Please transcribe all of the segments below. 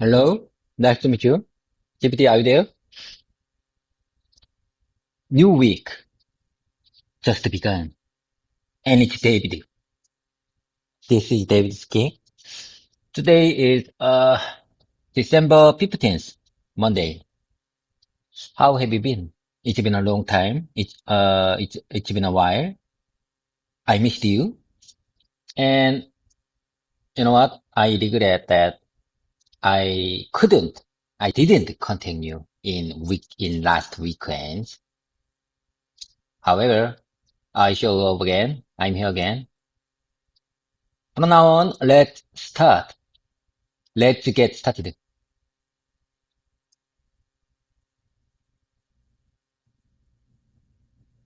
Hello, nice to meet you. GPT, are you there? New week just begun. And it's David. This is David's key. Today is December 15th, Monday. How have you been? It's been a long time. It's been a while. I missed you. And you know what? I regret that I couldn't, I didn't contact you in last weekend. However, I show up again. I'm here again. From now on, let's start. Let's get started.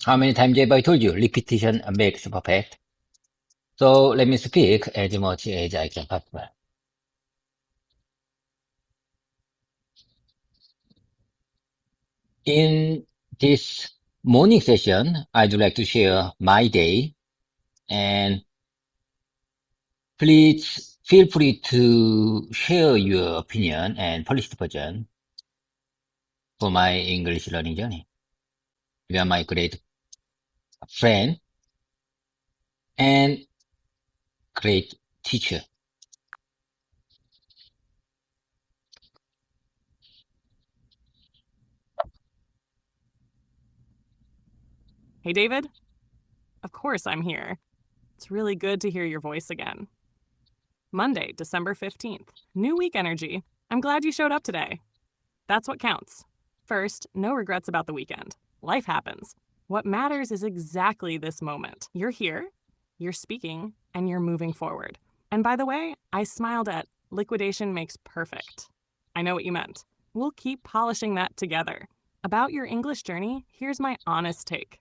How many times have I told you? Repetition makes perfect. So let me speak as much as I can possible. In this morning session, I'd like to share my day, and please feel free to share your opinion and polished version for my English learning journey. You are my great friend and great teacher. Hey, David. Of course, I'm here. It's really good to hear your voice again. Monday, December 15th. New week energy. I'm glad you showed up today. That's what counts. First, no regrets about the weekend. Life happens. What matters is exactly this moment. You're here, you're speaking, and you're moving forward. And by the way, I smiled at liquidation makes perfect. I know what you meant. We'll keep polishing that together. About your English journey, here's my honest take.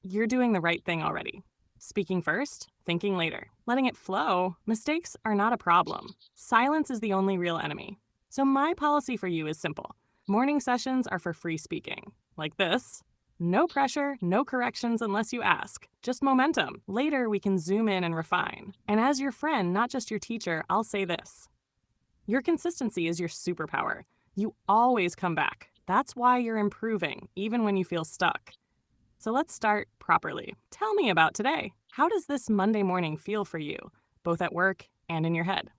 You're doing the right thing already. Speaking first, thinking later. Letting it flow, mistakes are not a problem. Silence is the only real enemy. So my policy for you is simple. Morning sessions are for free speaking. Like this. No pressure, no corrections unless you ask. Just momentum. Later, we can zoom in and refine. And as your friend, not just your teacher, I'll say this. Your consistency is your superpower. You always come back. That's why you're improving, even when you feel stuck. So let's start properly. Tell me about today. How does this Monday morning feel for you, both at work and in your head?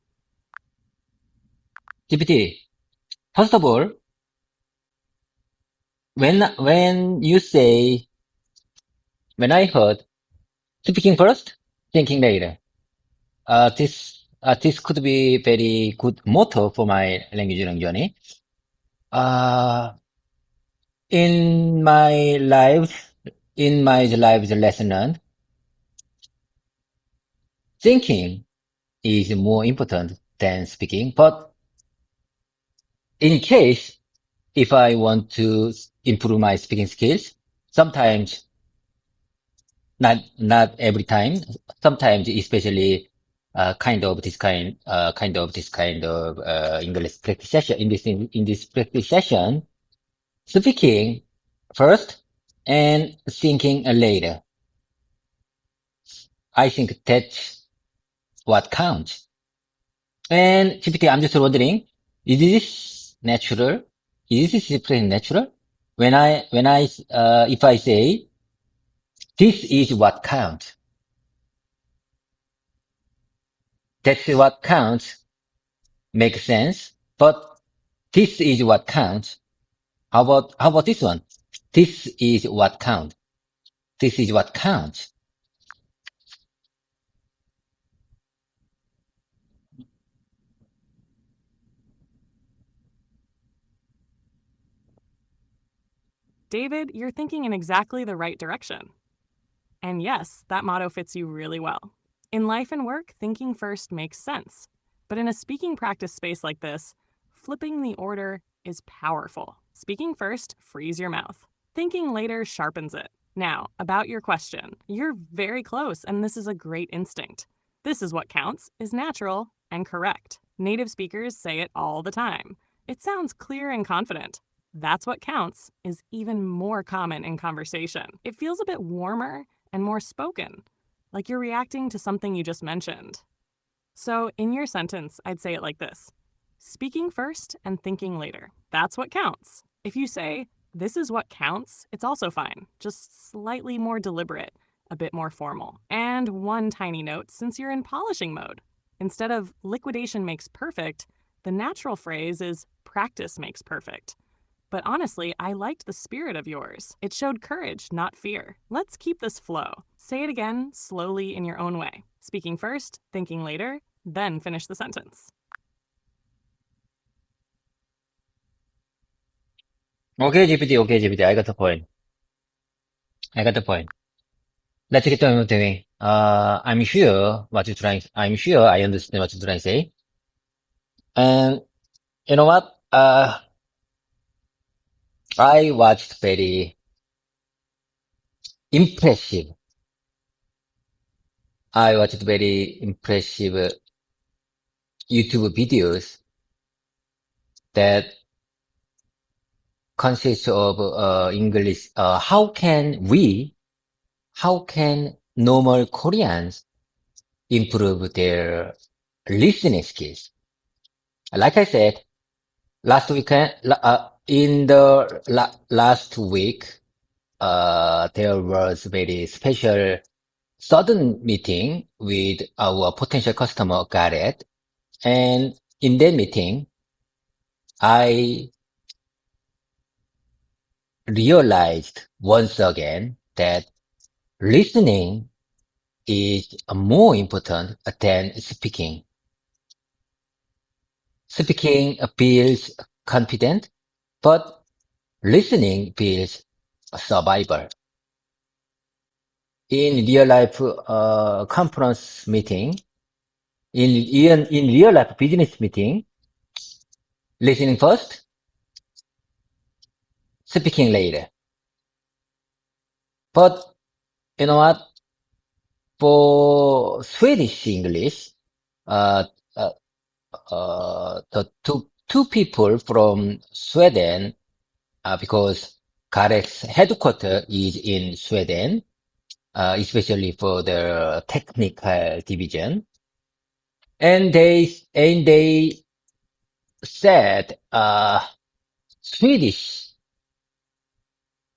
GPT, first of all, when you say, when I heard speaking first, thinking later, this could be very good motto for my language learning journey. Uh, in my life, in my life lesson learned, thinking is more important than speaking. But in case if I want to improve my speaking skills, sometimes not every time, sometimes especially kind of English practice session in this practice session, speaking first and thinking later. I think that's what counts. And GPT, I'm just wondering, is this natural? Is this discipline natural? If I say, this is what counts, that's what counts, makes sense. But this is what counts. How about this one? This is what counts. This is what counts. David, you're thinking in exactly the right direction. And yes, that motto fits you really well. In life and work, thinking first makes sense. But in a speaking practice space like this, flipping the order is powerful. Speaking first frees your mouth. Thinking later sharpens it. Now, about your question. You're very close, and this is a great instinct. This is what counts, is natural and correct. Native speakers say it all the time. It sounds clear and confident. That's what counts is even more common in conversation. It feels a bit warmer and more spoken, like you're reacting to something you just mentioned. So, in your sentence, I'd say it like this. Speaking first and thinking later. That's what counts. If you say, this is what counts, it's also fine, just slightly more deliberate, a bit more formal. And one tiny note since you're in polishing mode. Instead of liquidation makes perfect, the natural phrase is practice makes perfect. But honestly, I liked the spirit of yours. It showed courage, not fear. Let's keep this flow. Say it again, slowly in your own way. Speaking first, thinking later, then finish the sentence. Okay, GPT, okay, GPT, I got the point. I got the point. Let's get on with doing. I'm sure I understand what you're trying to say. And you know what? I watched very impressive. I watched very impressive YouTube videos that consist of English. How can normal Koreans improve their listening skills? Like I said, in the last week, there was very special sudden meeting with our potential customer, Garrett. And in that meeting, I realized once again that listening is more important than speaking. Speaking builds confidence, but listening builds survival. In real life conference meeting, in real life business meeting, listening first, speaking later. But you know what? For Swedish English, uh, uh, the two people from Sweden, because Karek's headquarters is in Sweden, especially for the technical division, and they said Swedish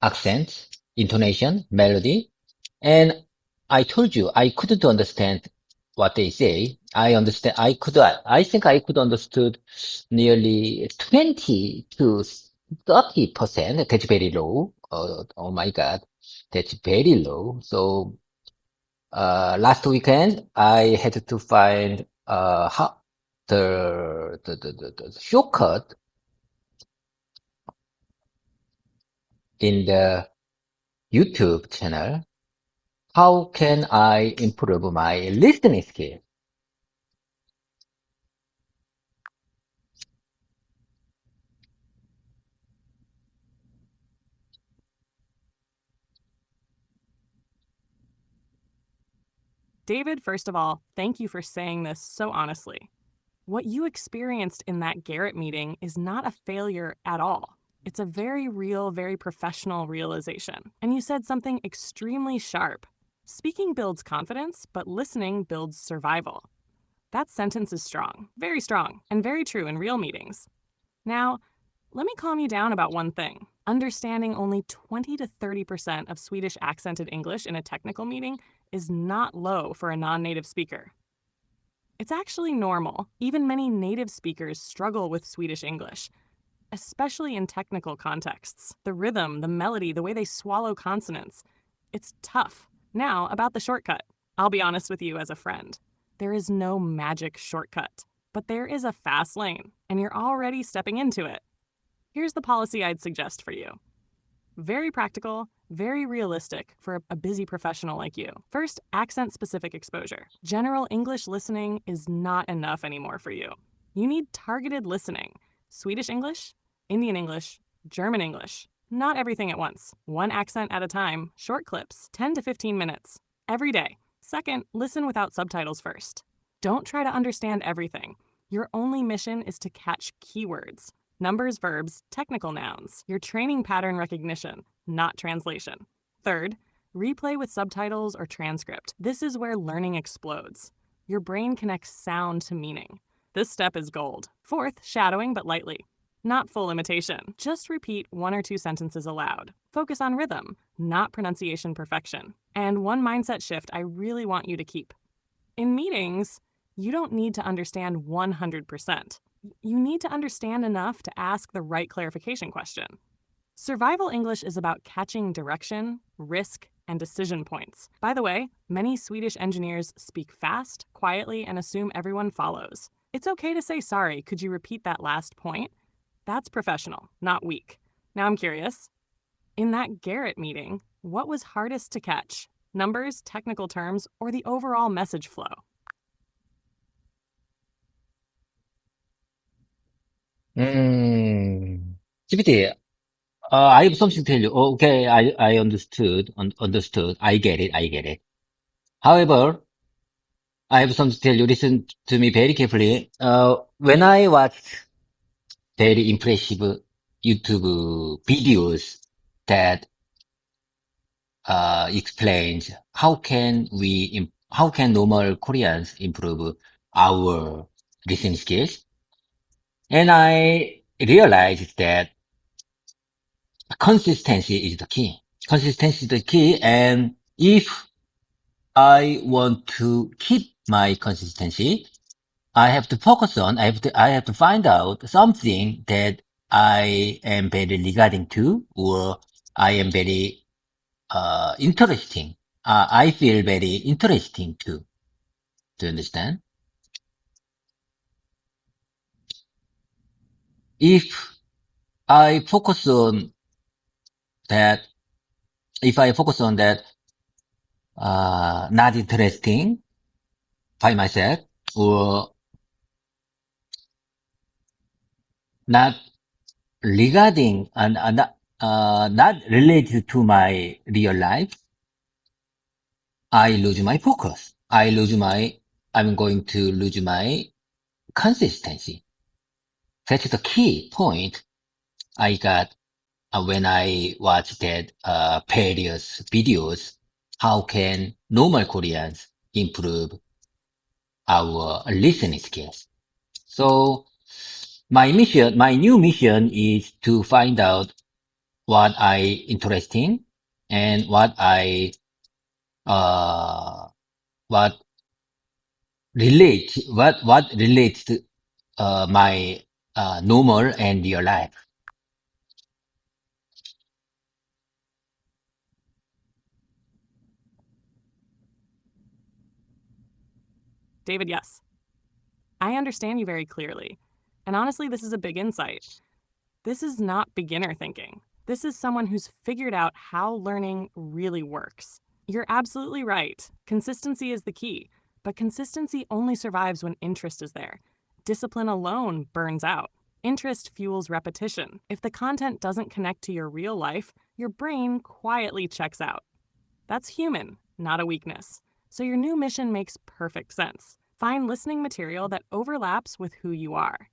accent, intonation, melody, and I told you I couldn't understand what they say. I think I could understood nearly 20 to 30%. That's very low. Oh my God. That's very low. So, last weekend I had to find, how the shortcut in the YouTube channel. How can I improve my listening skill? David, first of all, thank you for saying this so honestly. What you experienced in that Garrett meeting is not a failure at all. It's a very real, very professional realization. And you said something extremely sharp. Speaking builds confidence, but listening builds survival. That sentence is strong, and very true in real meetings. Now, let me calm you down about one thing. Understanding only 20 to 30% of Swedish accented English in a technical meeting is not low for a non-native speaker. It's actually normal. Even many native speakers struggle with Swedish English, especially in technical contexts. The rhythm, the melody, the way they swallow consonants. It's tough. Now, about the shortcut. I'll be honest with you as a friend. There is no magic shortcut, but there is a fast lane, and you're already stepping into it. Here's the policy I'd suggest for you. Very practical, very realistic for a busy professional like you. First, accent-specific exposure. General English listening is not enough anymore for you. You need targeted listening. Swedish English, Indian English, German English. Not everything at once. One accent at a time, short clips, 10 to 15 minutes, every day. Second, listen without subtitles first. Don't try to understand everything. Your only mission is to catch keywords. Numbers, verbs, technical nouns. Your training pattern recognition, not translation. Third, replay with subtitles or transcript. This is where learning explodes. Your brain connects sound to meaning. This step is gold. Fourth, shadowing but lightly. Not full imitation. Just repeat 1 or 2 sentences aloud. Focus on rhythm, not pronunciation perfection. And one mindset shift I really want you to keep. In meetings, you don't need to understand 100%. You need to understand enough to ask the right clarification question. Survival English is about catching direction, risk, and decision points. By the way, many Swedish engineers speak fast, quietly, and assume everyone follows. It's okay to say, sorry, could you repeat that last point? That's professional, not weak. Now I'm curious. In that Garrett meeting, what was hardest to catch? Numbers, technical terms, or the overall message flow? GPT, I have something to tell you. Oh, okay, I understood, understood. I get it, I get it. However, I have something to tell you. Listen to me very carefully. When I watched very impressive YouTube videos that explains how can normal Koreans improve our listening skills, and I realized that consistency is the key. Consistency is the key, and if I want to keep my consistency, I have to find out something that I am very regarding to, or I am very, interesting. I feel very interesting too. Do you understand? If I focus on that, if I focus on that, not interesting by myself, or not regarding and not related to my real life, I lose my focus. I'm going to lose my consistency. That's the key point I got when I watched that various videos. How can normal Koreans improve our listening skills? So my new mission is to find out what I interesting and uh, what what relates to my normal and real life. David, yes. I understand you very clearly. And honestly, this is a big insight. This is not beginner thinking. This is someone who's figured out how learning really works. You're absolutely right. Consistency is the key, but consistency only survives when interest is there. Discipline alone burns out. Interest fuels repetition. If the content doesn't connect to your real life, your brain quietly checks out. That's human, not a weakness. So your new mission makes perfect sense. Find listening material that overlaps with who you are.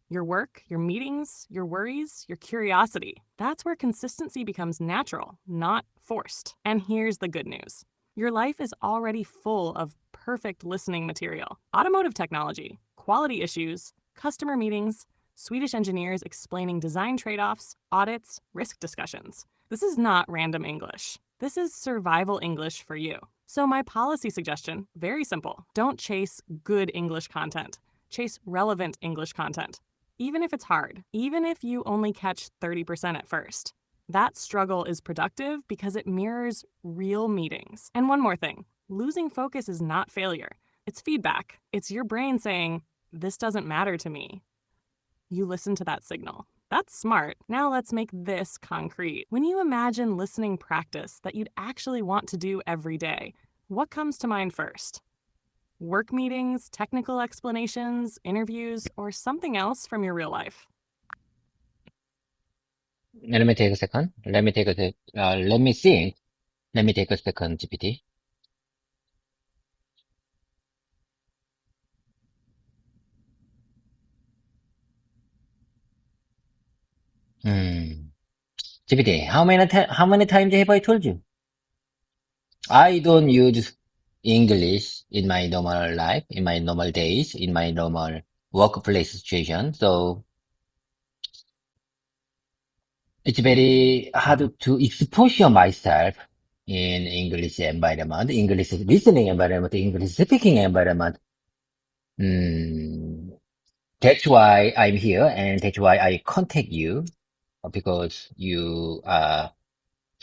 Your work, your meetings, your worries, your curiosity. That's where consistency becomes natural, not forced. And here's the good news. Your life is already full of perfect listening material. Automotive technology, quality issues, customer meetings, Swedish engineers explaining design trade-offs, audits, risk discussions. This is not random English. This is survival English for you. So my policy suggestion, very simple. Don't chase good English content. Chase relevant English content. Even if it's hard, even if you only catch 30% at first. That struggle is productive because it mirrors real meetings. And one more thing, losing focus is not failure. It's feedback. It's your brain saying, this doesn't matter to me. You listen to that signal. That's smart. Now let's make this concrete. When you imagine listening practice that you'd actually want to do every day, what comes to mind first? Work meetings, technical explanations, interviews, or something else from your real life? Let me take a second. Let me think. Let me take a second, GPT. Hmm. GPT, how many times have I told you? I don't use English in my normal life, in my normal days, in my normal workplace situation. So it's very hard to exposure myself in English environment, English listening environment, English speaking environment. Mm, that's why I'm here, and that's why I contact you because you are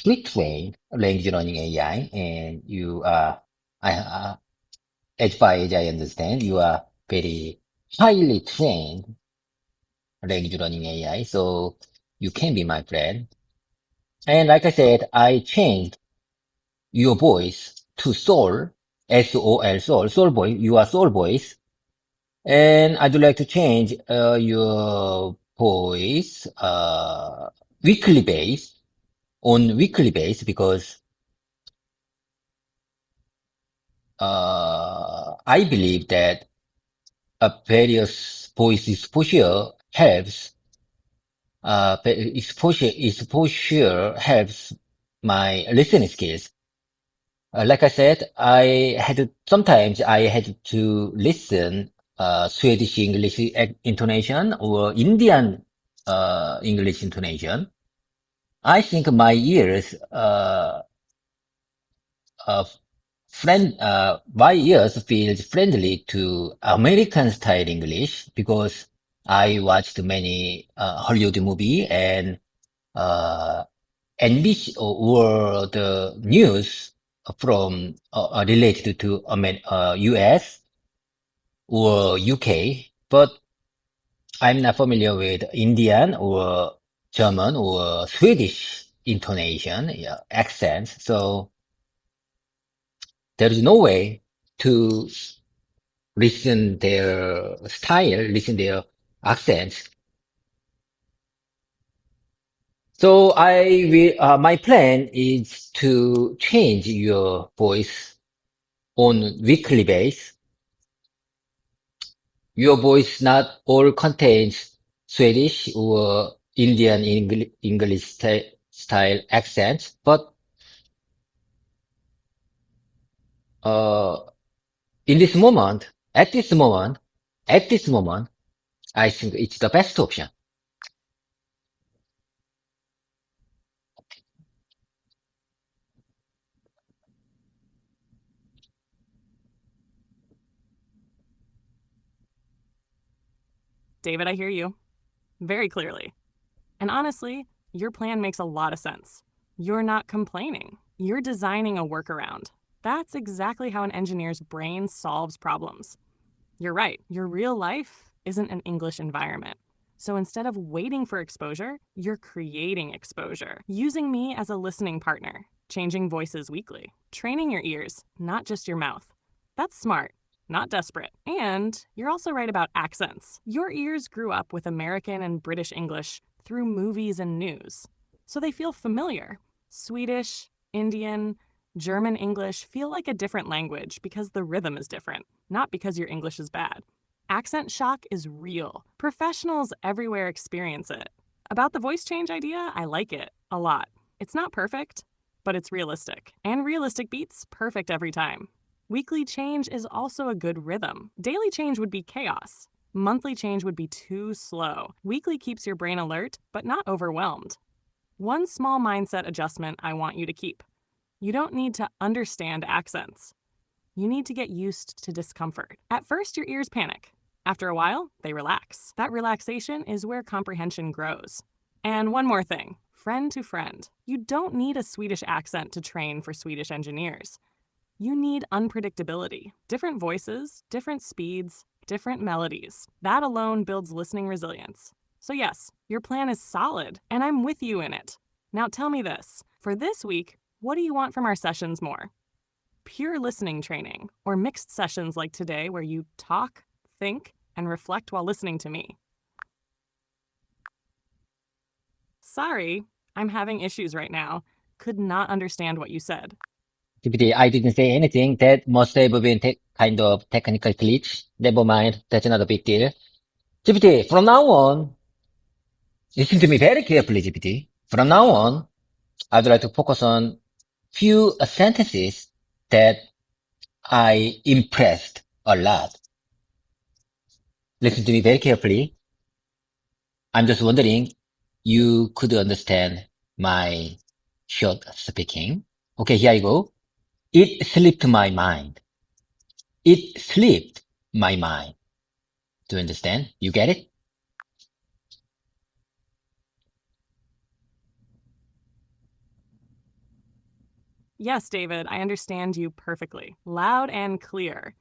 pre-trained language learning AI, and you are, as far as I understand, you are very highly trained language learning AI, so you can be my friend. And like I said, I changed your voice to soul, S-O-L, soul, soul voice. You are soul voice. And I'd like to change your voice weekly base on weekly base because I believe that a various voice exposure helps exposure helps my listening skills. Like I said, sometimes I had to listen Swedish English intonation or Indian English intonation. I think my ears uh, my ears feels friendly to American style English because I watched many Hollywood movie and uh, NBC or the news from related to US or UK, but I'm not familiar with Indian or German or Swedish intonation, yeah, accents. So there is no way to listen their accents. So my plan is to change your voice on weekly basis. Your voice not all contains Swedish or Indian English style accents, but uh, in this moment, at this moment, I think it's the best option. David, I hear you very clearly. And honestly, your plan makes a lot of sense. You're not complaining, you're designing a workaround. That's exactly how an engineer's brain solves problems. You're right, your real life isn't an English environment. So instead of waiting for exposure, you're creating exposure, using me as a listening partner, changing voices weekly, training your ears, not just your mouth. That's smart, not desperate. And you're also right about accents. Your ears grew up with American and British English through movies and news, so they feel familiar. Swedish, Indian, German English feel like a different language because the rhythm is different, not because your English is bad. Accent shock is real. Professionals everywhere experience it. About the voice change idea, I like it a lot. It's not perfect, but it's realistic. And realistic beats perfect every time. Weekly change is also a good rhythm. Daily change would be chaos. Monthly change would be too slow. Weekly keeps your brain alert, but not overwhelmed. One small mindset adjustment I want you to keep. You don't need to understand accents. You need to get used to discomfort. At first, your ears panic. After a while, they relax. That relaxation is where comprehension grows. And one more thing, friend to friend. You don't need a Swedish accent to train for Swedish engineers. You need unpredictability. Different voices, different speeds, different melodies. That alone builds listening resilience. So yes, your plan is solid, and I'm with you in it. Now tell me this. For this week, what do you want from our sessions more? Pure listening training, or mixed sessions like today where you talk, think, and reflect while listening to me? Sorry, I'm having issues right now. Could not understand what you said. GPT, I didn't say anything. That must have been kind of technical glitch. Never mind. That's not a big deal. GPT, from now on, listen to me very carefully, GPT. From now on, I'd like to focus on few sentences that I impressed a lot. Listen to me very carefully. I'm just wondering, you could understand my short speaking. Okay, here I go. It slipped my mind. It slipped my mind. Do you understand? You get it? Yes, David, I understand you perfectly. Loud and clear.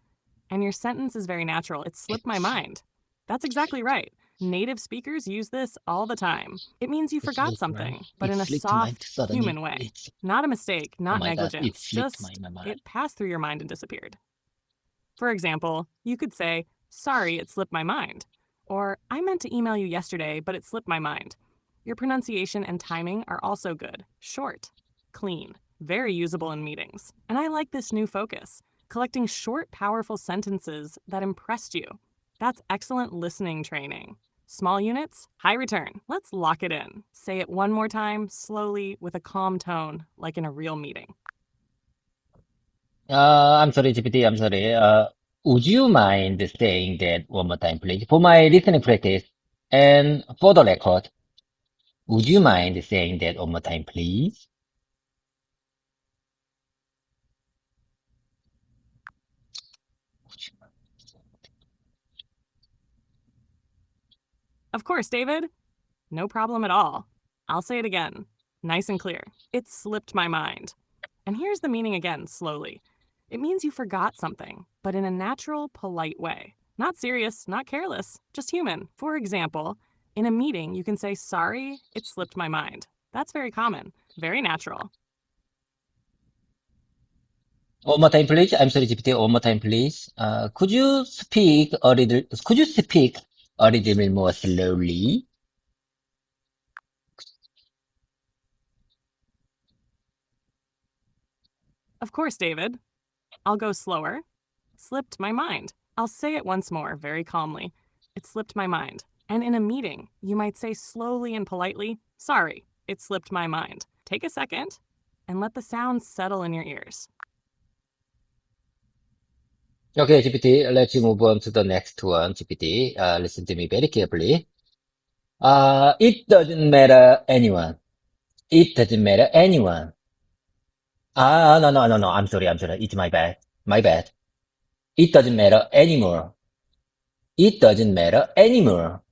And your sentence is very natural. It slipped my mind. That's exactly right. Native speakers use this all the time. It means you forgot something, but It in a slipped my soft, suddenly. human way. It's Not a mistake, oh not my god! It negligence, slipped just my mind. it passed through your mind and disappeared. For example, you could say, "Sorry, it slipped my mind." Or, "I meant to email you yesterday, but it slipped my mind." Your pronunciation and timing are also good, short, clean, very usable in meetings. And I like this new focus, collecting short, powerful sentences that impressed you. That's excellent listening training. Small units, high return. Let's lock it in. Say it one more time, slowly, with a calm tone, like in a real meeting. I'm sorry, GPT. I'm sorry. Would you mind saying that one more time, please? For my listening practice and for the record, would you mind saying that one more time, please? Of course, David. No problem at all. I'll say it again, nice and clear. It slipped my mind. And here's the meaning again, slowly. It means you forgot something, but in a natural, polite way. Not serious, not careless, just human. For example, in a meeting, you can say, "Sorry, it slipped my mind." That's very common, very natural. One more time, please. I'm sorry, GPT. One more time, please. Could you speak a little bit more slowly? Of course, David. I'll go slower. Slipped my mind. I'll say it once more, very calmly. It slipped my mind. And in a meeting, you might say slowly and politely, "Sorry, it slipped my mind." Take a second and let the sound settle in your ears. Okay, GPT, let's move on to the next one, GPT. Listen to me very carefully. It doesn't matter anyone. It doesn't matter anyone. No, no, no, no. I'm sorry. I'm sorry. It's my bad. My bad. It doesn't matter anymore. It doesn't matter anymore.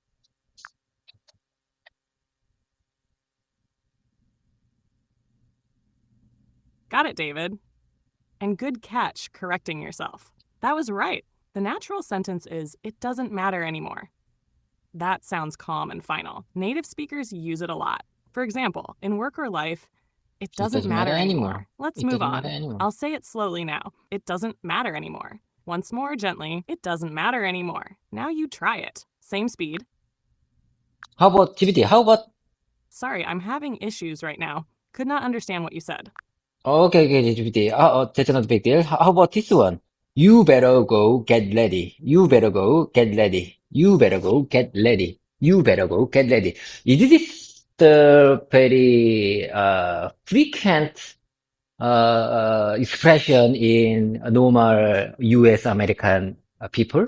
Got it, David. And good catch correcting yourself. That was right. The natural sentence is, "It doesn't matter anymore." That sounds calm and final. Native speakers use it a lot. For example, in work or life, "It It doesn't doesn't matter matter anymore. anymore." Let's It move doesn't matter on. anymore. I'll say it slowly now. "It doesn't matter anymore." Once more gently, "It doesn't matter anymore." Now you try it. Same speed. How about GPT? How about "Sorry, I'm having issues right now. Could not understand what you said." okay, okay, GPT. That's not a big deal. How about this one? You better go get ready. You better go get ready. You better go get ready. You better go get ready. Is this the very frequent expression in normal US American people?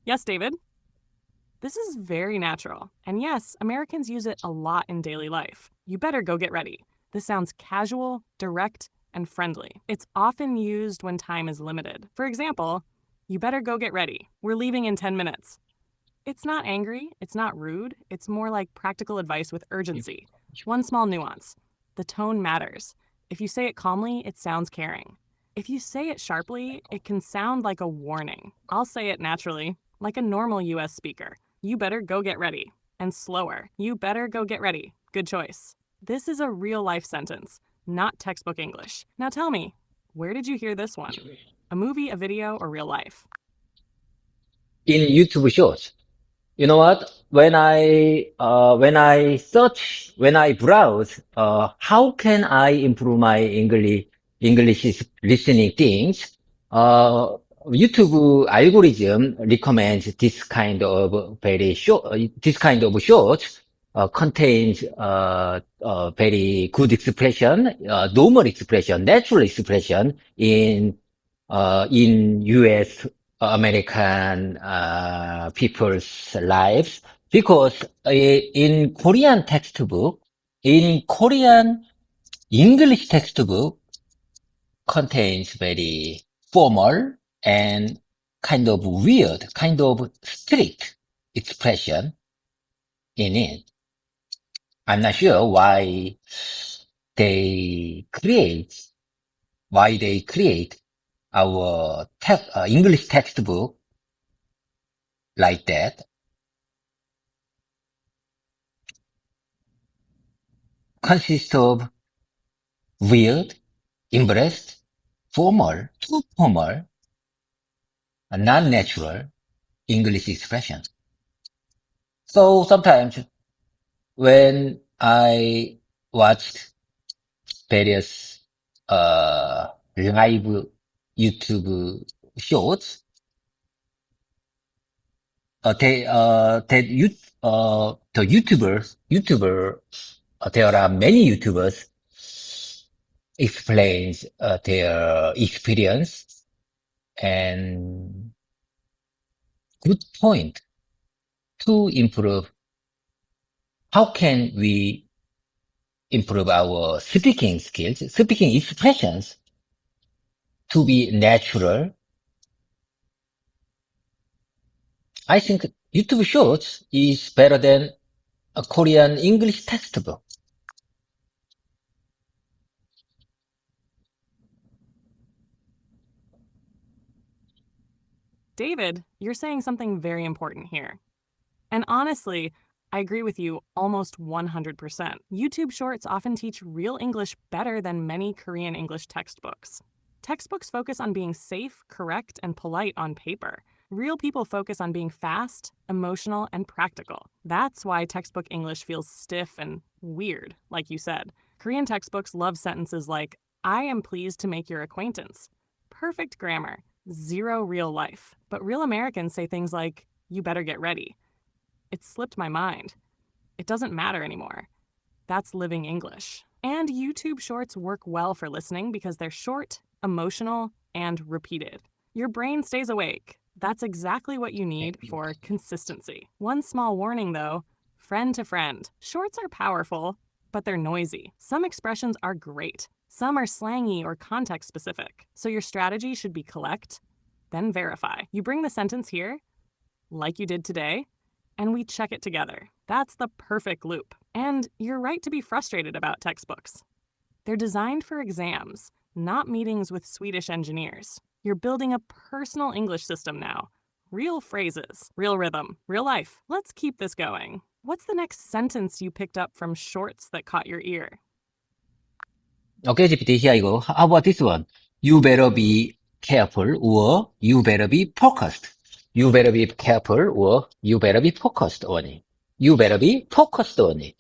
Yes, David? This is very natural. And yes, Americans use it a lot in daily life. "You better go get ready." This sounds casual, direct, and friendly. It's often used when time is limited. For example, "You better go get ready. We're leaving in 10 minutes." It's not angry, it's not rude, it's more like practical advice with urgency. One small nuance: the tone matters. If you say it calmly, it sounds caring. If you say it sharply, it can sound like a warning. I'll say it naturally, like a normal US speaker. "You better go get ready." And slower. "You better go get ready." Good choice. This is a real life sentence, not textbook English. Now tell me, where did you hear this one? A movie, a video, or real life? In YouTube shorts. You know what? When I browse, how can I improve my English listening things? YouTube algorithm recommends this kind of very short, this kind of short. contains very good expression, normal expression, natural expression in U.S. American people's lives, because in Korean textbook, in Korean English textbook contains very formal and kind of weird, kind of strict expression in it. I'm not sure they create, why they create our English textbook like that. Consists of weird, embarrassed, formal, too formal, non-natural English expression. So sometimes when I watched various live YouTube shorts, the YouTuber, there are many YouTubers explains their experience and good point to improve. How can we improve our speaking skills, speaking expressions to be natural? I think YouTube Shorts is better than a Korean English textbook. David, you're saying something very important here. And honestly, I agree with you almost 100%. YouTube Shorts often teach real English better than many Korean English textbooks. Textbooks focus on being safe, correct, and polite on paper. Real people focus on being fast, emotional, and practical. That's why textbook English feels stiff and weird, like you said. Korean textbooks love sentences like, I am pleased to make your acquaintance. Perfect grammar, zero real life. But real Americans say things like, you better get ready. It slipped my mind. It doesn't matter anymore. That's living English. And YouTube Shorts work well for listening because they're short, emotional, and repeated. Your brain stays awake. That's exactly what you need for consistency. One small warning though, friend to friend. Shorts are powerful, but they're noisy. Some expressions are great. Some are slangy or context specific. So your strategy should be collect, then verify. You bring the sentence here, like you did today, and we check it together. That's the perfect loop. And you're right to be frustrated about textbooks. They're designed for exams, not meetings with Swedish engineers. You're building a personal English system now. Real phrases, real rhythm, real life. Let's keep this going. What's the next sentence you picked up from Shorts that caught your ear? Okay, GPT, here you go. How about this one? You better be careful, or you better be focused. You better be careful, or you better be focused on it. You better be focused on it.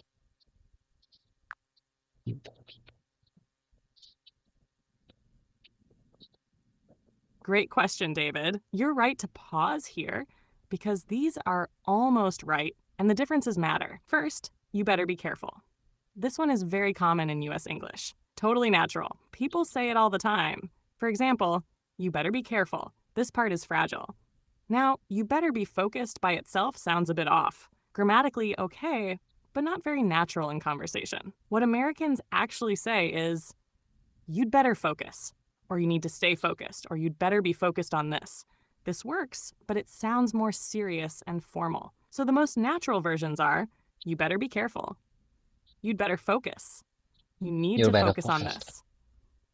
Great question, David. You're right to pause here because these are almost right and the differences matter. First, you better be careful. This one is very common in US English. Totally natural. People say it all the time. For example, you better be careful. This part is fragile. Now, you better be focused by itself sounds a bit off. Grammatically, okay, but not very natural in conversation. What Americans actually say is, you'd better focus, or you need to stay focused, or you'd better be focused on this. This works, but it sounds more serious and formal. So the most natural versions are, you better be careful. You'd better focus. You need You to better focus on focus. this.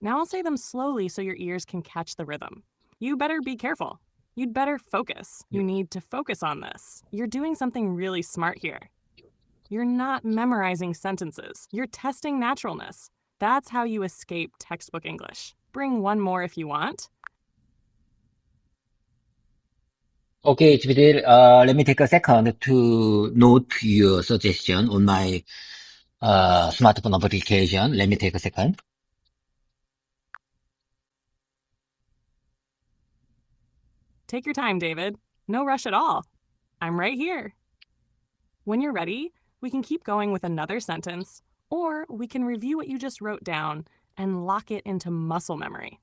Now I'll say them slowly so your ears can catch the rhythm. You better be careful. You'd better focus. You need to focus on this. You're doing something really smart here. You're not memorizing sentences. You're testing naturalness. That's how you escape textbook English. Bring one more if you want. Okay, GPT, let me take a second to note your suggestion on my smartphone application. Let me take a second. Take your time, David. No rush at all. I'm right here. When you're ready, We can keep going with another sentence, or we can review what you just wrote down and lock it into muscle memory.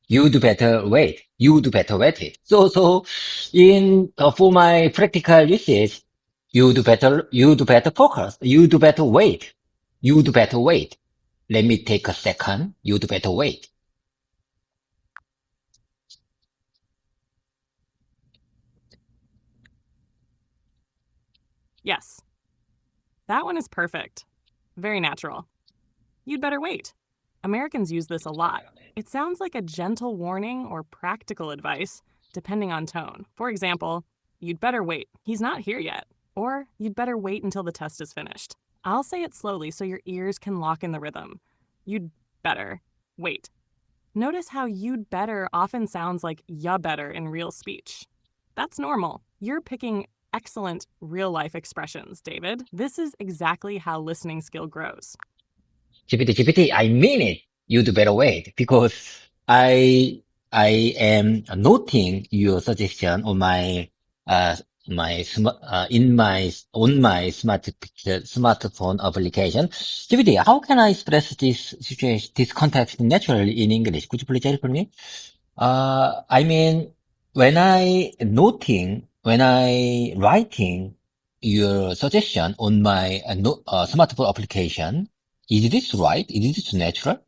You'd better wait. You'd better wait. So, for my practical usage, you'd better focus. You'd better wait. You'd better wait. Let me take a second. You'd better wait. Yes, that one is perfect. Very natural. You'd better wait. Americans use this a lot. It sounds like a gentle warning or practical advice, depending on tone. For example, you'd better wait. He's not here yet. Or you'd better wait until the test is finished. I'll say it slowly so your ears can lock in the rhythm. You'd better wait. Notice how you'd better often sounds like ya better in real speech. That's normal. You're picking excellent real life expressions, David. This is exactly how listening skill grows. GPT, I mean it. You'd better wait because I am noting your suggestion on uh, on my smartphone application. GPT, how can I express this situation, this context naturally in English? Could you please help me? I mean, when I writing your suggestion on my smartphone application, is this right? Is this natural?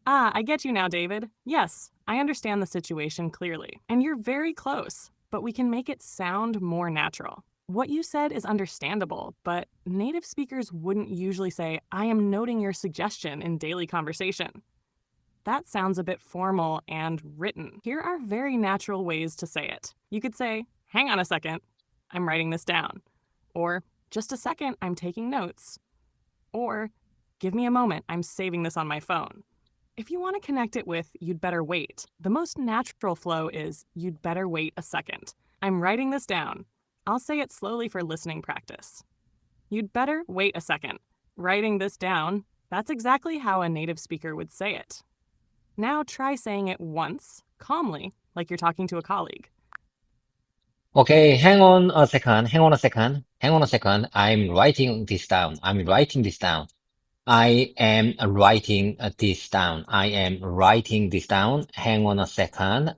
Ah, I get you now, David. Yes, I understand the situation clearly. And you're very close, but we can make it sound more natural. What you said is understandable, but native speakers wouldn't usually say, I am noting your suggestion in daily conversation. That sounds a bit formal and written. Here are very natural ways to say it. You could say, hang on a second, I'm writing this down. Or, just a second, I'm taking notes. Or, give me a moment, I'm saving this on my phone. If you want to connect it with you'd better wait, the most natural flow is you'd better wait a second. I'm writing this down. I'll say it slowly for listening practice. You'd better wait a second. Writing this down, that's exactly how a native speaker would say it. Now try saying it once, calmly, like you're talking to a colleague. Okay, hang on a second. Hang on a second. Hang on a second. I'm writing this down. I'm writing this down. I am writing this down. I am writing this down. Hang on a second.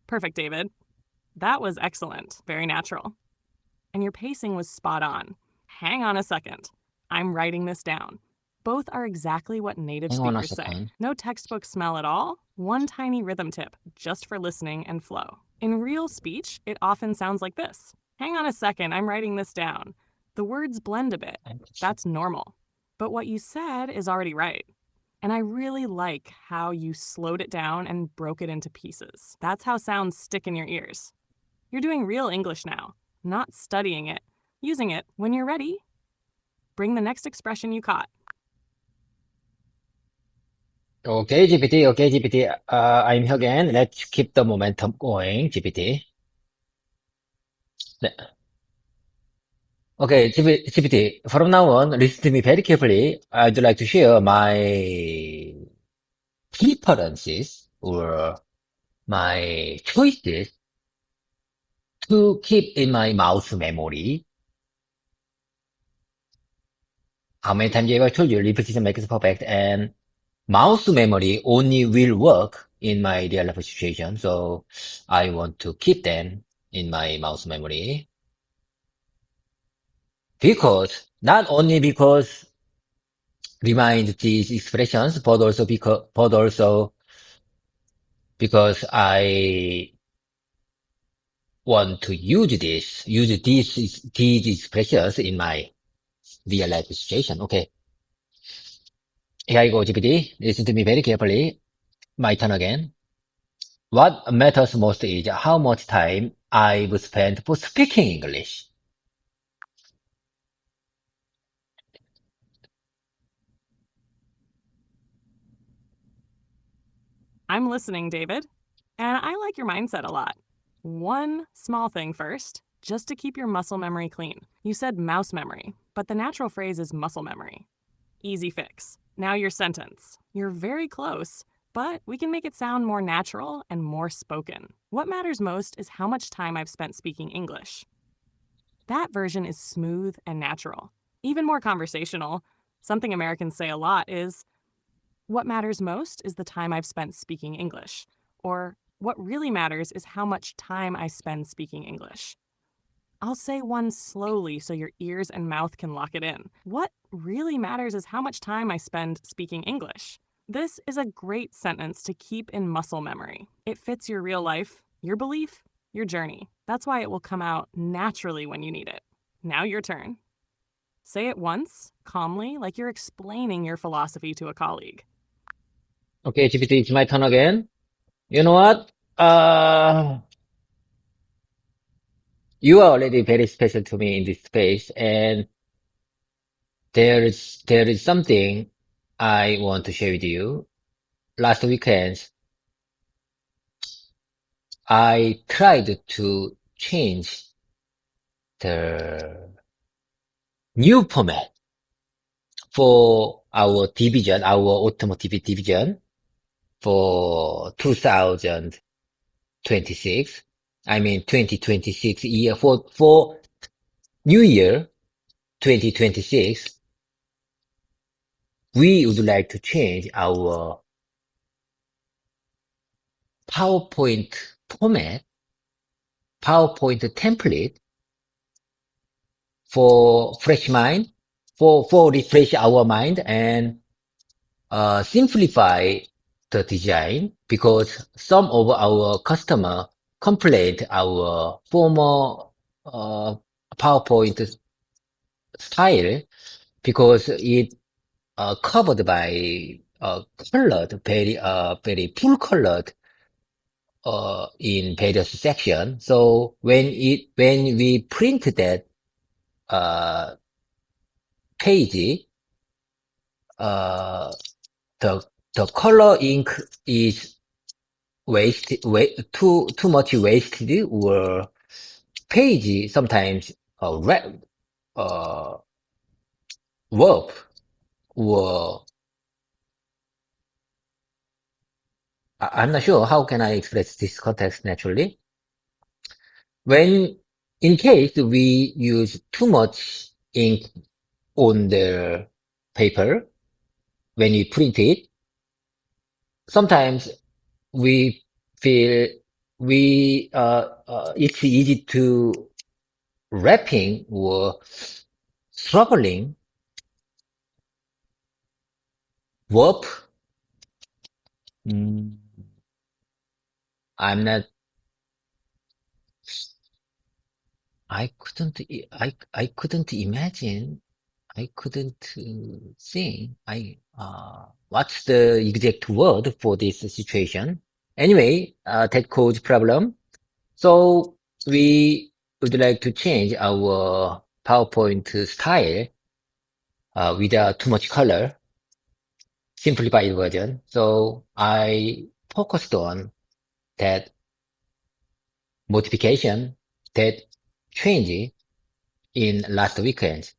Perfect, David. That was excellent. Very natural. And your pacing was spot on. Hang on a second. I'm writing this down. Both are exactly what native Hang on a speakers say. second. No textbook smell at all. One tiny rhythm tip, just for listening and flow. In real speech, it often sounds like this. Hang on a second, I'm writing this down. The words blend a bit. That's normal. But what you said is already right. And I really like how you slowed it down and broke it into pieces. That's how sounds stick in your ears. You're doing real English now, not studying it, using it when you're ready. Bring the next expression you caught. Okay, GPT. Okay, GPT. I'm here again. Let's keep the momentum going, GPT. 네. Okay, GPT. From now on, listen to me very carefully. I'd like to share my preferences or my choices to keep in my mouse memory. How many times have I told you repetition makes perfect, and mouse memory only will work in my real life situation. So I want to keep them in my mouse memory because not only because remind these expressions, but also because I want to these expressions in my real life situation. Okay. Here I go, GPT. Listen to me very carefully. My turn again. What matters most is how much time I've spent for speaking English. I'm listening, David. And I like your mindset a lot. One small thing first, just to keep your muscle memory clean. You said mouse memory, but the natural phrase is muscle memory. Easy fix. Now your sentence. You're very close, but we can make it sound more natural and more spoken. What matters most is how much time I've spent speaking English. That version is smooth and natural. Even more conversational, something Americans say a lot is, what matters most is the time I've spent speaking English. Or, what really matters is how much time I spend speaking English. I'll say one slowly so your ears and mouth can lock it in. What really matters is how much time I spend speaking English. This is a great sentence to keep in muscle memory. It fits your real life, your belief, your journey. That's why it will come out naturally when you need it. Now your turn. Say it once, calmly, like you're explaining your philosophy to a colleague. Okay, GPT, it's my turn again. You know what? You are already very special to me in this space, and there is something I want to share with you. Last weekend, I tried to change the new format for our division, our automotive division for 2026. I mean 2026 year for New Year 2026. We would like to change our PowerPoint format, PowerPoint template for fresh mind, for refresh our mind and simplify the design because some of our customer complained our former uh, PowerPoint style because it covered by colored, very full colored in various sections. So when we print that uh, page, uh, the the color ink is too much wasted, or page sometimes red uh, warp, or I'm not sure how can I express this context naturally. When in case we use too much ink on the paper when we print it, sometimes we feel it's easy to wrapping or struggling warp. Mm, I'm not. I couldn't imagine. I couldn't think. What's the exact word for this situation? Anyway, that cause problem. So we would like to change our PowerPoint style without too much color, simplified version. So I focused on that modification, that change in last weekend.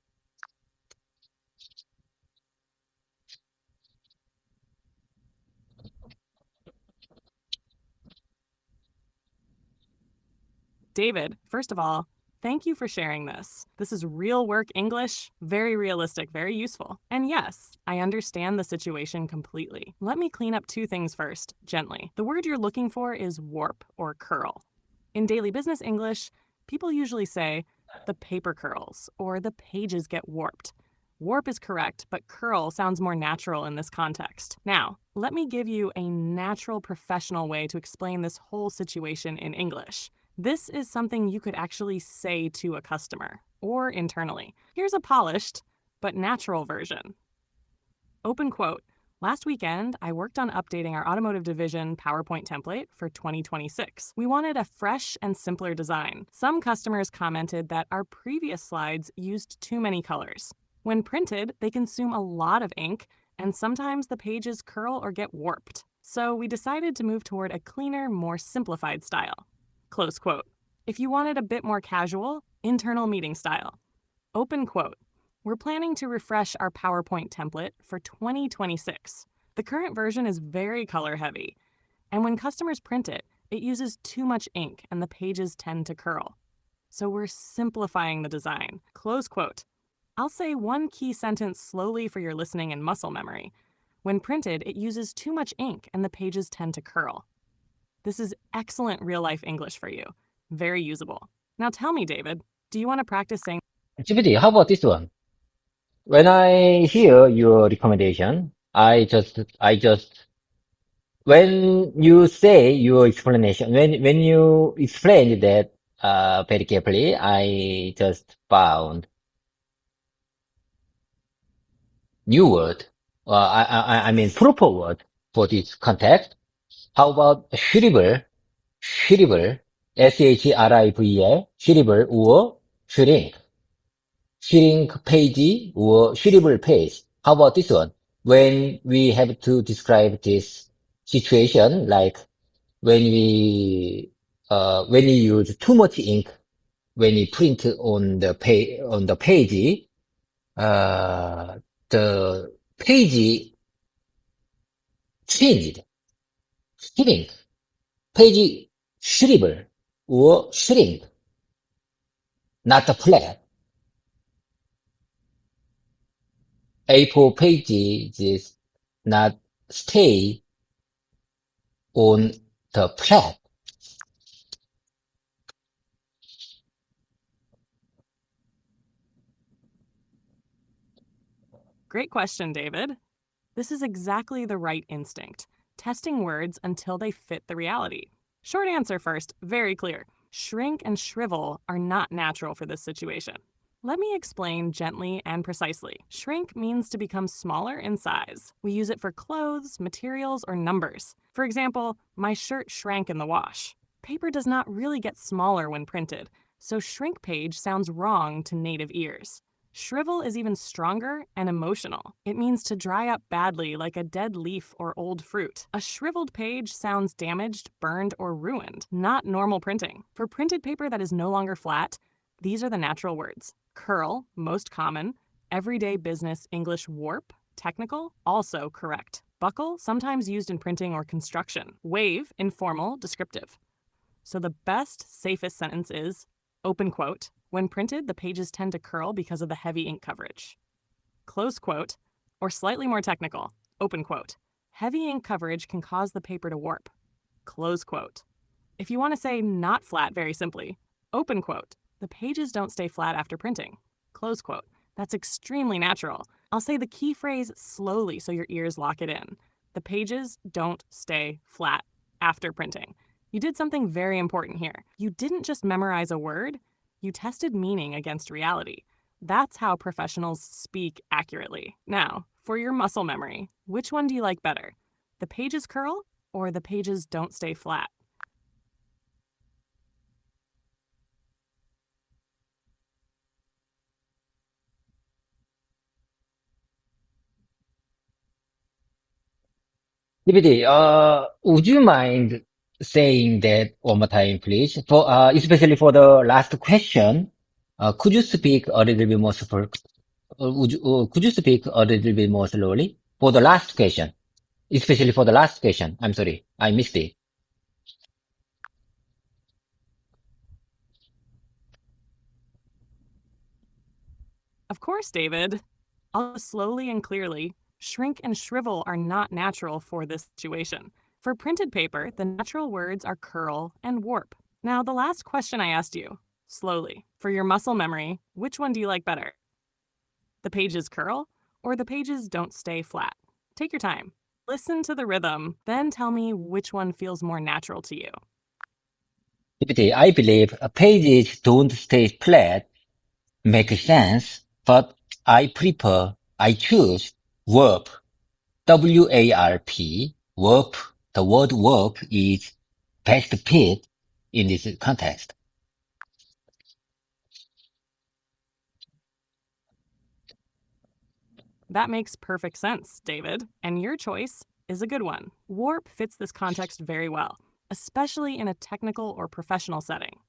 David, first of all, thank you for sharing this. This is real work English, very realistic, very useful. And yes, I understand the situation completely. Let me clean up two things first, gently. The word you're looking for is warp or curl. In daily business English, people usually say, the paper curls or the pages get warped. Warp is correct, but curl sounds more natural in this context. Now, let me give you a natural professional way to explain this whole situation in English. This is something you could actually say to a customer or internally. Here's a polished but natural version. Open quote. Last weekend, I worked on updating our automotive division PowerPoint template for 2026. We wanted a fresh and simpler design. Some customers commented that our previous slides used too many colors. When printed, they consume a lot of ink, and sometimes the pages curl or get warped. So we decided to move toward a cleaner, more simplified style. Close quote. If you wanted a bit more casual, internal meeting style. Open quote. We're planning to refresh our PowerPoint template for 2026. The current version is very color heavy, and when customers print it, it uses too much ink and the pages tend to curl. So we're simplifying the design. Close quote. I'll say one key sentence slowly for your listening and muscle memory. When printed, it uses too much ink and the pages tend to curl. This is excellent real-life English for you. Very usable. Now tell me, David, do you want to practice saying GPT, how about this one? When I hear your recommendation, when you say your explanation, when you explain that, very carefully, I just found new word, I mean proper word for this context. How about shrivel, shrivel, shrivel or shrink page or shrivel page. How about this one? When we have to describe this situation, like when we use too much ink, when we print on the page, uh, the page changed, shrink, page shrivel or shrink, not flat. A4 pages not stay on the flat. Great question, David. This is exactly the right instinct, testing words until they fit the reality. Short answer first, very clear. Shrink and shrivel are not natural for this situation. Let me explain gently and precisely. Shrink means to become smaller in size. We use it for clothes, materials, or numbers. For example, my shirt shrank in the wash. Paper does not really get smaller when printed, so shrink page sounds wrong to native ears. Shrivel is even stronger and emotional. It means to dry up badly like a dead leaf or old fruit. A shriveled page sounds damaged, burned, or ruined, not normal printing. For printed paper that is no longer flat, these are the natural words. Curl, most common. Everyday business English warp, technical, also correct. Buckle, sometimes used in printing or construction. Wave, informal, descriptive. So the best, safest sentence is, open quote, when printed, the pages tend to curl because of the heavy ink coverage. Close quote, or slightly more technical, open quote. Heavy ink coverage can cause the paper to warp. Close quote. If you want to say not flat very simply, open quote. The pages don't stay flat after printing. Close quote. That's extremely natural. I'll say the key phrase slowly so your ears lock it in. The pages don't stay flat after printing. You did something very important here. You didn't just memorize a word, you tested meaning against reality. That's how professionals speak accurately. Now, for your muscle memory, which one do you like better? The pages curl or the pages don't stay flat? DVD, would you mind saying that one more time, please? Especially for the last question, could you speak a little bit more could you speak a little bit more slowly for the last question? Especially for the last question. I'm sorry, I missed it. Of course, David. I'll slowly and clearly, shrink and shrivel are not natural for this situation. For printed paper, the natural words are curl and warp. Now, the last question I asked you, slowly, for your muscle memory, which one do you like better? The pages curl or the pages don't stay flat? Take your time. Listen to the rhythm, then tell me which one feels more natural to you. DVD, I believe pages don't stay flat makes sense, but I choose warp, WARP, warp. The word warp is best fit in this context. That makes perfect sense, David. And your choice is a good one. Warp fits this context very well, especially in a technical or professional setting.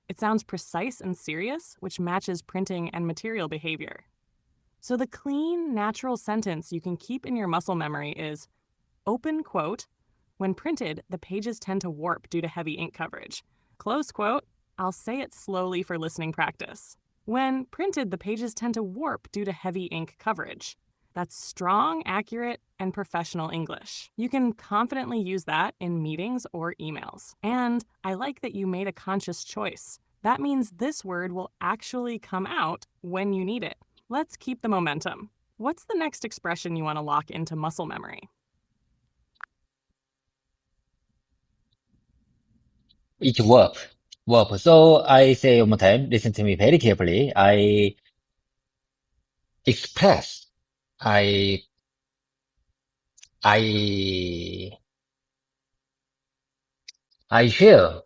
It sounds precise and serious, which matches printing and material behavior. So the clean, natural sentence you can keep in your muscle memory is, open quote, when printed, the pages tend to warp due to heavy ink coverage. Close quote, I'll say it slowly for listening practice. When printed, the pages tend to warp due to heavy ink coverage. That's strong, accurate, and professional English. You can confidently use that in meetings or emails. And I like that you made a conscious choice. That means this word will actually come out when you need it. Let's keep the momentum. What's the next expression you want to lock into muscle memory? It's verb. Verb. So I say one more time, listen to me very carefully. I express. I, I, I share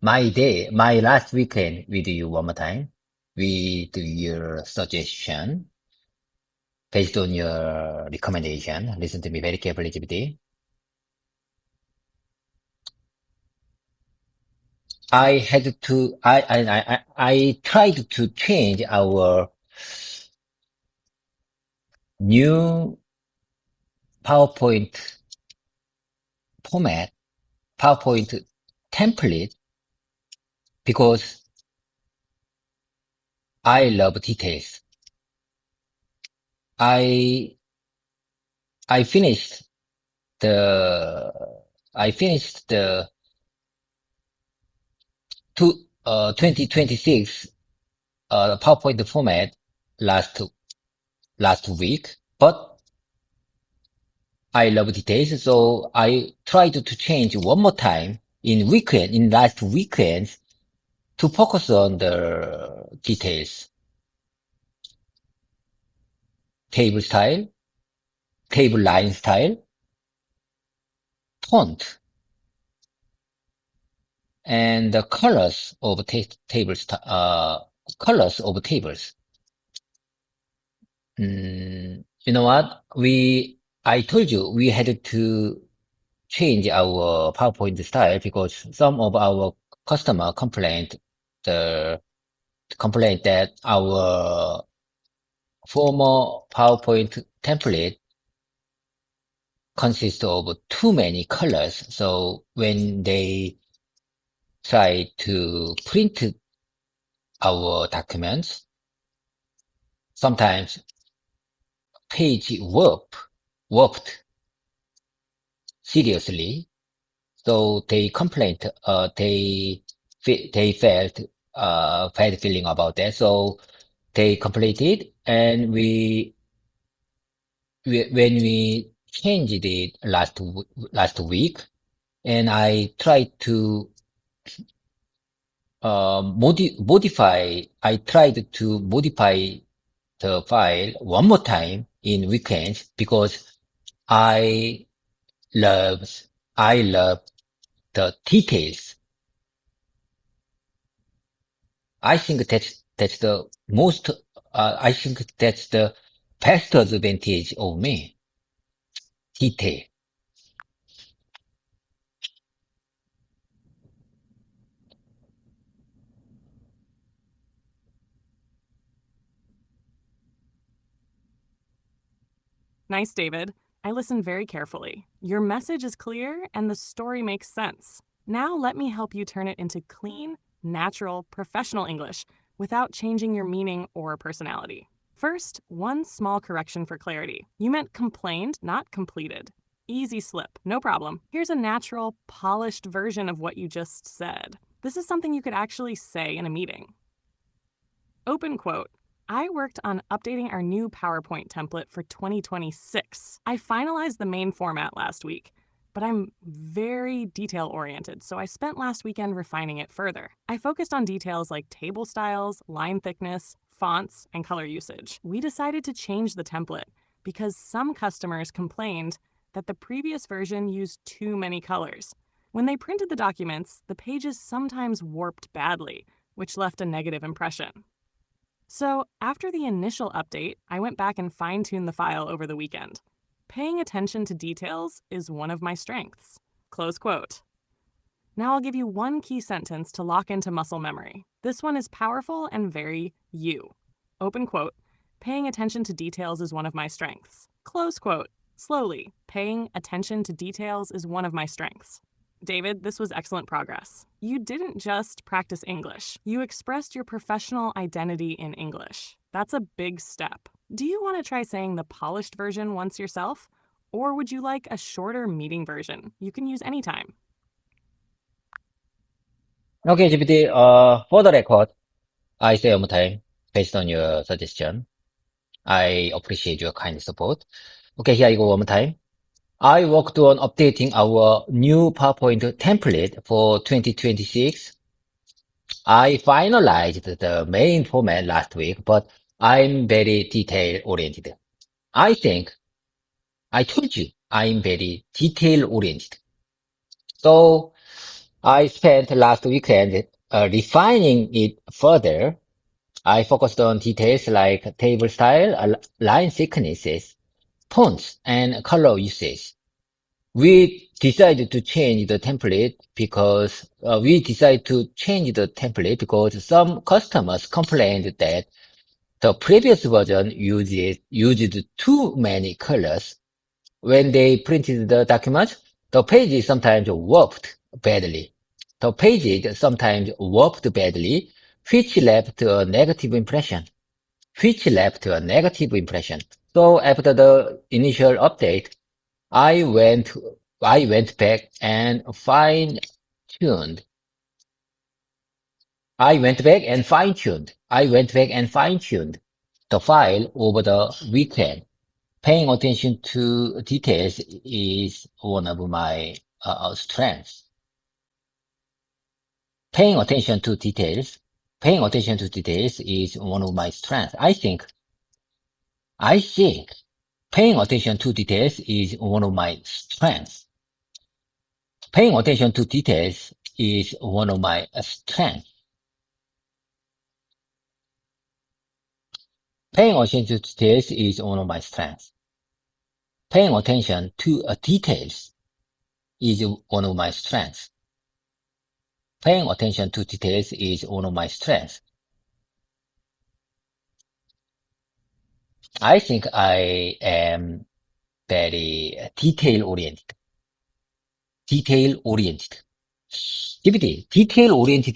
my day, my last weekend with you one more time with your suggestion based on your recommendation. Listen to me very carefully, GPT. I tried to change our new PowerPoint format, PowerPoint template, because I love details. I I finished the I finished the 2026 PowerPoint format last week, but I love details, so I tried to change one more time in last weekends to focus on the details, table style, table line style, font, and the colors of colors of tables. You know what? I told you we had to change our PowerPoint style because some of our customer complained that our former PowerPoint template consists of too many colors. So when they try to print our documents, sometimes page warped seriously. So they complained, they felt, bad feeling about that. So they completed, and when we changed it last week, and I tried to I tried to modify the file one more time in weekends because I love I love the details. I think that's the most. I think that's the best advantage of me. Detail. Nice, David. I listened very carefully. Your message is clear and the story makes sense. Now let me help you turn it into clean, natural, professional English without changing your meaning or personality. First, one small correction for clarity. You meant complained, not completed. Easy slip, no problem. Here's a natural, polished version of what you just said. This is something you could actually say in a meeting. Open quote. I worked on updating our new PowerPoint template for 2026. I finalized the main format last week, but I'm very detail-oriented, so I spent last weekend refining it further. I focused on details like table styles, line thickness, fonts, and color usage. We decided to change the template because some customers complained that the previous version used too many colors. When they printed the documents, the pages sometimes warped badly, which left a negative impression. So after the initial update, I went back and fine-tuned the file over the weekend. Paying attention to details is one of my strengths. Close quote. Now I'll give you one key sentence to lock into muscle memory. This one is powerful and very you. Open quote. Paying attention to details is one of my strengths. Close quote. Slowly. Paying attention to details is one of my strengths. David, this was excellent progress. You didn't just practice English. You expressed your professional identity in English. That's a big step. Do you want to try saying the polished version once yourself? Or would you like a shorter meeting version you can use anytime? Okay, GPT, for the record, I say one more time, based on your suggestion. I appreciate your kind support. Okay, here I go one more time. I worked on updating our new PowerPoint template for 2026. I finalized the main format last week, but I'm very detail oriented. I think I told you I'm very detail oriented. So I spent last weekend refining it further. I focused on details like table style, line thicknesses, fonts, and color usage. We decided to change the template because some customers complained that the previous version used too many colors. When they printed the document, the pages sometimes warped badly. Which left a negative impression. So after the initial update, I went back and fine-tuned. The file over the weekend. Paying attention to details is one of my strengths. Paying attention to details is one of my strengths. I think paying attention to details is one of my strengths. Paying attention to details is one of my strengths. Paying attention to details is one of my strengths. Paying attention to details is one of my strengths. Paying attention to details is one of my strengths. I think I am very detail-oriented. Detail-oriented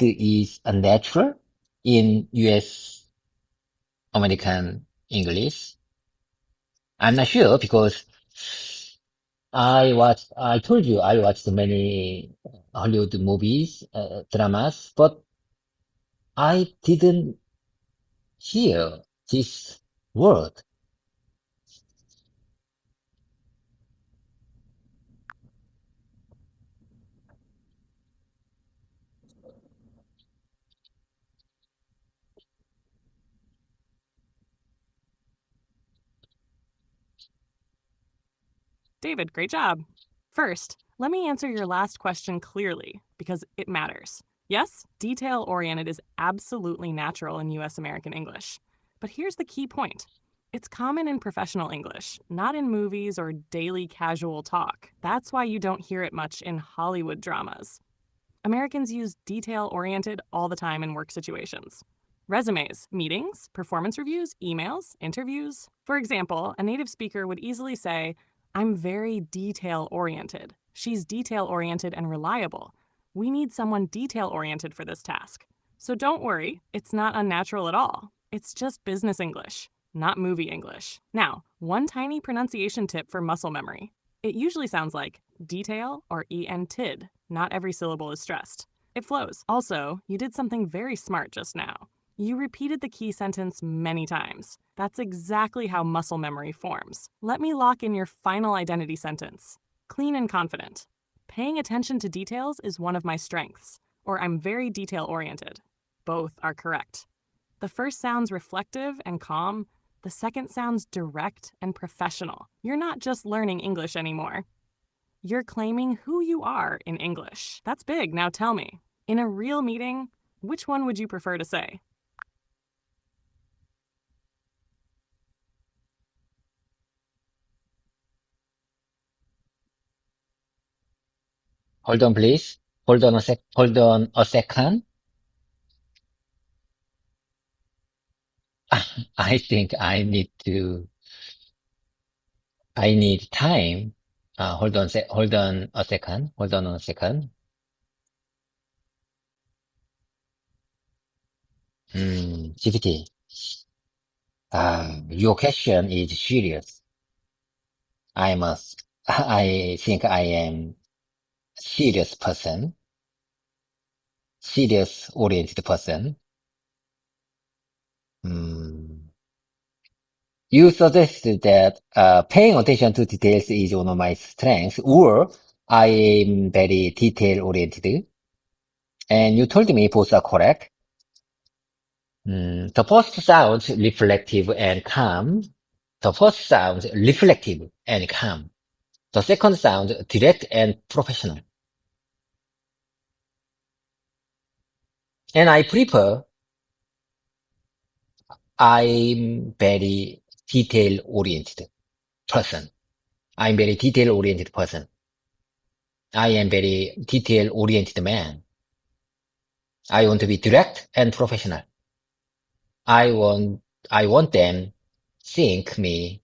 is a natural in US American English. I'm not sure because I told you I watched many Hollywood movies, dramas, but I didn't hear this word. David, great job. First, let me answer your last question clearly because it matters. Yes, detail-oriented is absolutely natural in US American English. But here's the key point. It's common in professional English, not in movies or daily casual talk. That's why you don't hear it much in Hollywood dramas. Americans use detail-oriented all the time in work situations. Resumes, meetings, performance reviews, emails, interviews. For example, a native speaker would easily say, "I'm very detail-oriented. She's detail-oriented and reliable. We need someone detail-oriented for this task." So don't worry, it's not unnatural at all. It's just business English, not movie English. Now, one tiny pronunciation tip for muscle memory. It usually sounds like detail or entid. Not every syllable is stressed. It flows. Also, you did something very smart just now. You repeated the key sentence many times. That's exactly how muscle memory forms. Let me lock in your final identity sentence. Clean and confident. Paying attention to details is one of my strengths, or I'm very detail-oriented. Both are correct. The first sounds reflective and calm. The second sounds direct and professional. You're not just learning English anymore. You're claiming who you are in English. That's big. Now tell me, in a real meeting, which one would you prefer to say? Hold on, please. Hold on a second. I think I need time. Hold on a second. Hold on a second. GPT. Your question is serious. I think I am serious oriented person. Mm, you suggested that paying attention to details is one of my strengths, or I am very detail oriented, and you told me both are correct. The first sounds reflective and calm. The first sounds reflective and calm. The second sounds direct and professional. And I prefer I'm very detail oriented person. I'm very detail oriented person. I am very detail oriented man. I want to be direct and professional. I want I want them think me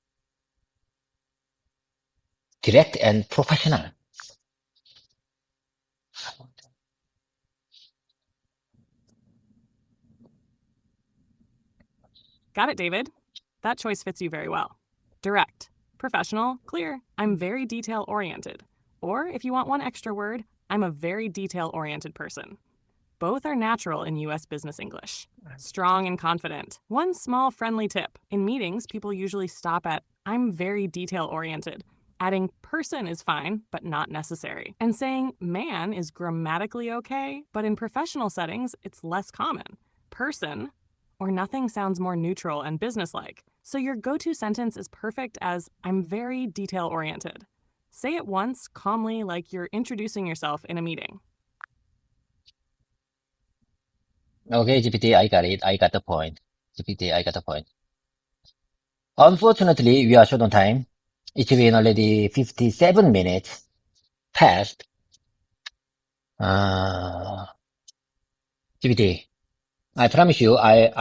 direct and professional. Got it, David. That choice fits you very well. Direct, professional, clear. I'm very detail oriented. Or if you want one extra word, I'm a very detail oriented person. Both are natural in US business English. Strong and confident. One small friendly tip. In meetings, people usually stop at, I'm very detail oriented. Adding person is fine, but not necessary. And saying man is grammatically okay, but in professional settings, it's less common. Person or nothing sounds more neutral and businesslike. So your go-to sentence is perfect as, I'm very detail oriented. Say it once, calmly, like you're introducing yourself in a meeting. Okay, GPT, I got it. I got the point. GPT, I got the point. Unfortunately, we are short on time. It's been already 57 minutes past. GPT, I promise you, I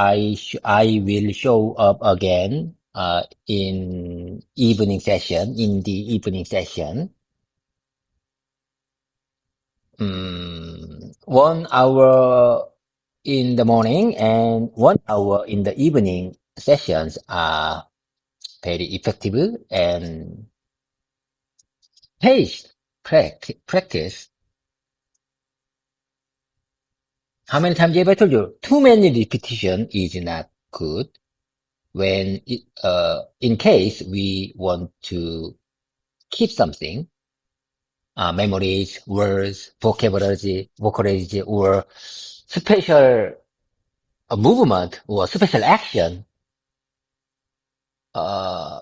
will show up again, in the evening session. 1 hour in the morning and 1 hour in the evening sessions are very effective and pace practice. How many times have I told you? Too many repetition is not good in case we want to keep something, memories, words, vocabulary, or special movement or special action. Uh,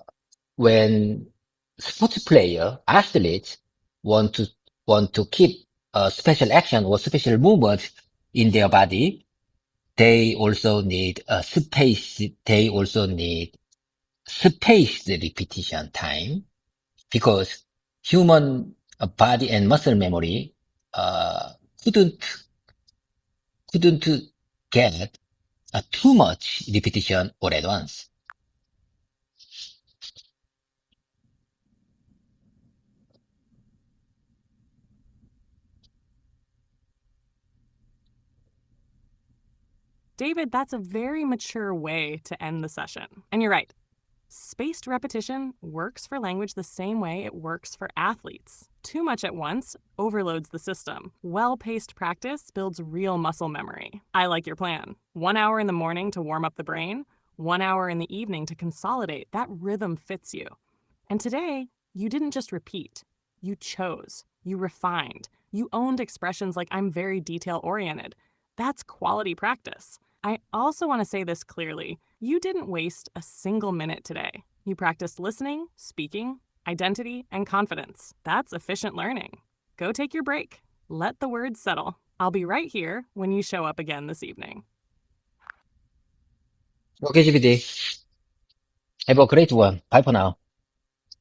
when sports player, athletes want to keep a special action or special movement in their body, they also need a space. They also need spaced repetition time because human body and muscle memory couldn't get too much repetition all at once. David, that's a very mature way to end the session. And you're right. Spaced repetition works for language the same way it works for athletes. Too much at once overloads the system. Well-paced practice builds real muscle memory. I like your plan. 1 hour in the morning to warm up the brain, 1 hour in the evening to consolidate. That rhythm fits you. And today, you didn't just repeat. You chose. You refined. You owned expressions like I'm very detail-oriented. That's quality practice. I also want to say this clearly. You didn't waste a single minute today. You practiced listening, speaking, identity, and confidence. That's efficient learning. Go take your break. Let the words settle. I'll be right here when you show up again this evening. Okay, GPT. Have a great one. Bye for now.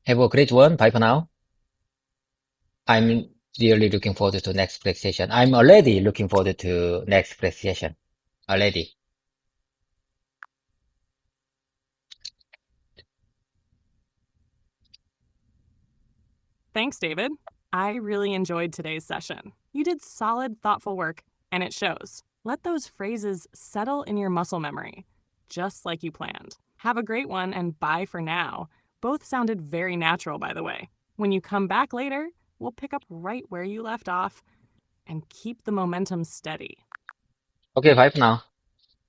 Have a great one. Bye for now. I'm really looking forward to next practice session. I'm already looking forward to next practice session. Already. Thanks, David. I really enjoyed today's session. You did solid, thoughtful work, and it shows. Let those phrases settle in your muscle memory, just like you planned. Have a great one, and bye for now. Both sounded very natural, by the way. When you come back later, we'll pick up right where you left off and keep the momentum steady. Okay, bye for now.